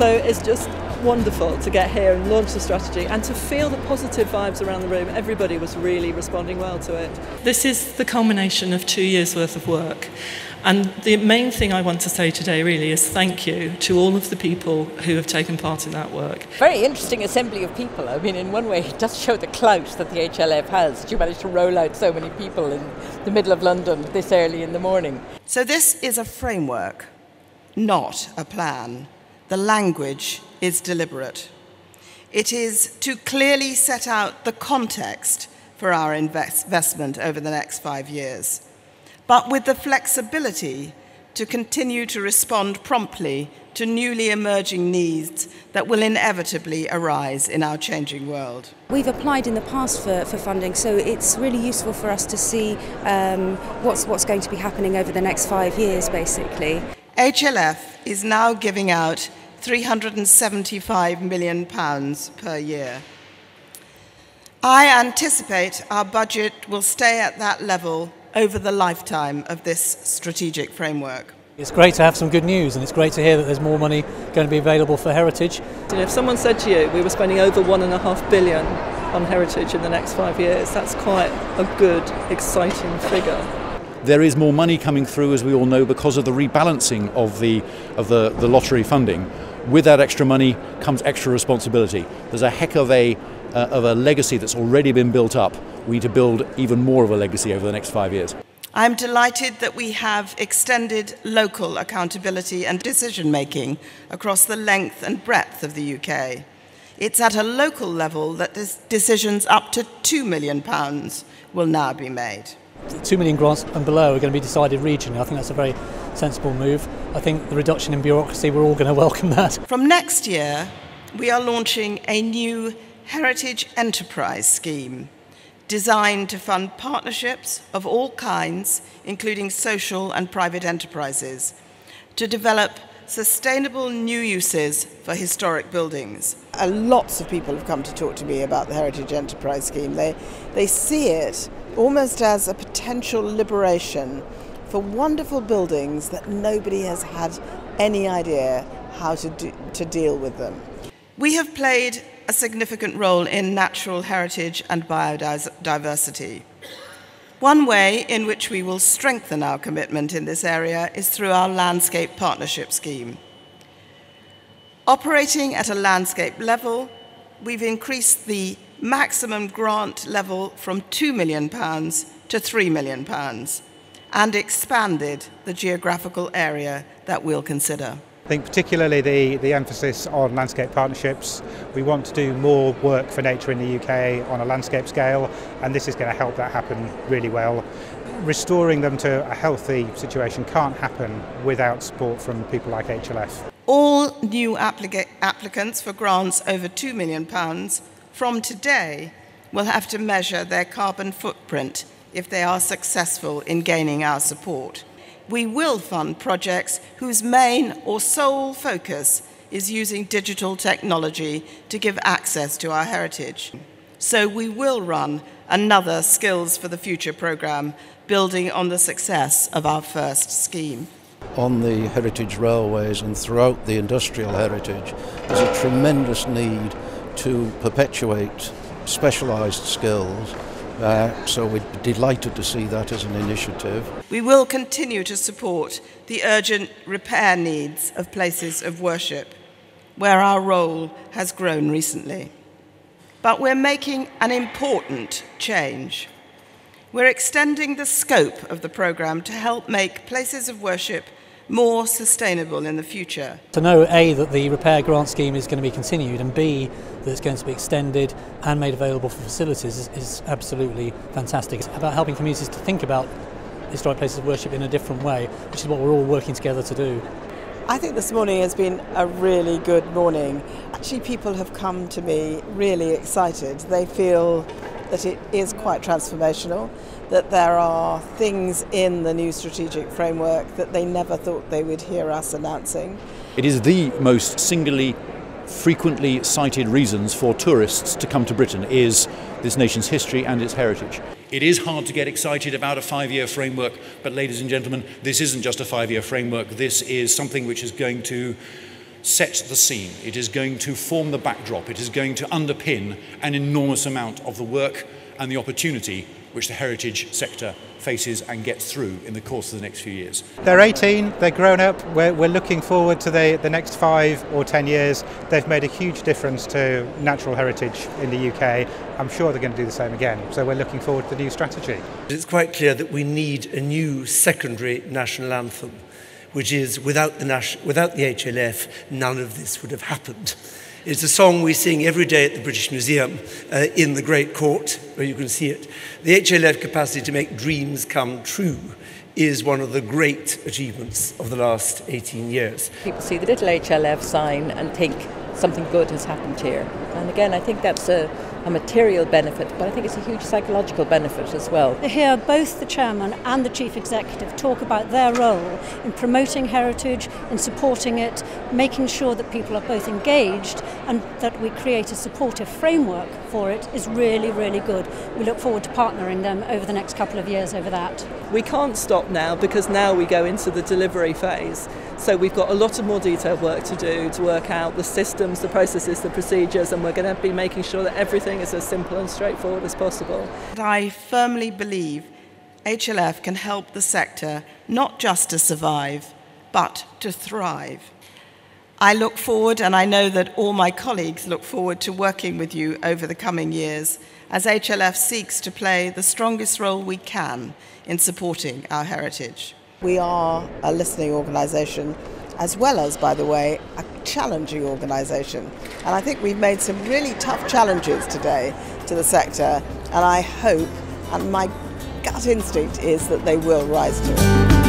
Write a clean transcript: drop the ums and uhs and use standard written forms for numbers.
So it's just wonderful to get here and launch the strategy and to feel the positive vibes around the room. Everybody was really responding well to it. This is the culmination of 2 years' worth of work. And the main thing I want to say today really is thank you to all of the people who have taken part in that work. Very interesting assembly of people. I mean, in one way, it does show the clout that the HLF has. You managed to roll out so many people in the middle of London this early in the morning. So this is a framework, not a plan. The language is deliberate. It is to clearly set out the context for our investment over the next 5 years, but with the flexibility to continue to respond promptly to newly emerging needs that will inevitably arise in our changing world. We've applied in the past for funding, so it's really useful for us to see what's going to be happening over the next 5 years, basically. HLF is now giving out £375 million per year. I anticipate our budget will stay at that level over the lifetime of this strategic framework. It's great to have some good news, and it's great to hear that there's more money going to be available for heritage. If someone said to you we were spending over £1.5 billion on heritage in the next 5 years, that's quite a good, exciting figure. There is more money coming through, as we all know, because of the rebalancing of the lottery funding. With that extra money comes extra responsibility. There's a heck of a legacy that's already been built up. We need to build even more of a legacy over the next 5 years. I'm delighted that we have extended local accountability and decision-making across the length and breadth of the UK. It's at a local level that decisions up to £2 million will now be made. 2 million grants and below are going to be decided regionally. I think that's a very sensible move. I think the reduction in bureaucracy, we're all going to welcome that. From next year, we are launching a new Heritage Enterprise Scheme designed to fund partnerships of all kinds, including social and private enterprises, to develop sustainable new uses for historic buildings. Lots of people have come to talk to me about the Heritage Enterprise Scheme. They see it almost as a potential liberation for wonderful buildings that nobody has had any idea how to deal with them. We have played a significant role in natural heritage and biodiversity. One way in which we will strengthen our commitment in this area is through our Landscape Partnership Scheme. Operating at a landscape level, we've increased the maximum grant level from £2 million to £3 million and expanded the geographical area that we'll consider. I think particularly the emphasis on landscape partnerships. We want to do more work for nature in the UK on a landscape scale, and this is going to help that happen really well. Restoring them to a healthy situation can't happen without support from people like HLF. All new applicants for grants over £2 million from today will have to measure their carbon footprint if they are successful in gaining our support. We will fund projects whose main or sole focus is using digital technology to give access to our heritage. So we will run another Skills for the Future programme, building on the success of our first scheme. On the heritage railways and throughout the industrial heritage, there's a tremendous need to perpetuate specialised skills. So we're delighted to see that as an initiative. We will continue to support the urgent repair needs of places of worship, where our role has grown recently. But we're making an important change. We're extending the scope of the programme to help make places of worship more sustainable in the future. To know A, that the repair grant scheme is going to be continued, and B, that it's going to be extended and made available for facilities is absolutely fantastic. It's about helping communities to think about historic places of worship in a different way, which is what we're all working together to do. I think this morning has been a really good morning. Actually, people have come to me really excited. They feel that it is quite transformational, that there are things in the new strategic framework that they never thought they would hear us announcing. It is the most singularly frequently cited reasons for tourists to come to Britain is this nation's history and its heritage. It is hard to get excited about a 5-year framework, but ladies and gentlemen, this isn't just a 5-year framework. This is something which is going to set the scene. It is going to form the backdrop. It is going to underpin an enormous amount of the work and the opportunity which the heritage sector faces and gets through in the course of the next few years. They're 18, they're grown up, we're looking forward to the next 5 or 10 years. They've made a huge difference to natural heritage in the UK. I'm sure they're going to do the same again, so we're looking forward to the new strategy. It's quite clear that we need a new secondary national anthem, which is without the HLF, none of this would have happened. It's a song we sing every day at the British Museum in the Great Court, where you can see it. The HLF capacity to make dreams come true is one of the great achievements of the last 18 years. People see the little HLF sign and think something good has happened here. And again, I think that's a material benefit, but I think it's a huge psychological benefit as well. To hear both the chairman and the chief executive talk about their role in promoting heritage, in supporting it, making sure that people are both engaged and that we create a supportive framework for it is really, really good. We look forward to partnering them over the next couple of years over that. We can't stop now because now we go into the delivery phase. So we've got a lot of more detailed work to do to work out the systems, the processes, the procedures, and we're going to be making sure that everything is as simple and straightforward as possible. I firmly believe HLF can help the sector not just to survive, but to thrive. I look forward, and I know that all my colleagues look forward to working with you over the coming years as HLF seeks to play the strongest role we can in supporting our heritage. We are a listening organisation, as well as, by the way, a challenging organisation. And I think we've made some really tough challenges today to the sector, and I hope, and my gut instinct is that they will rise to it.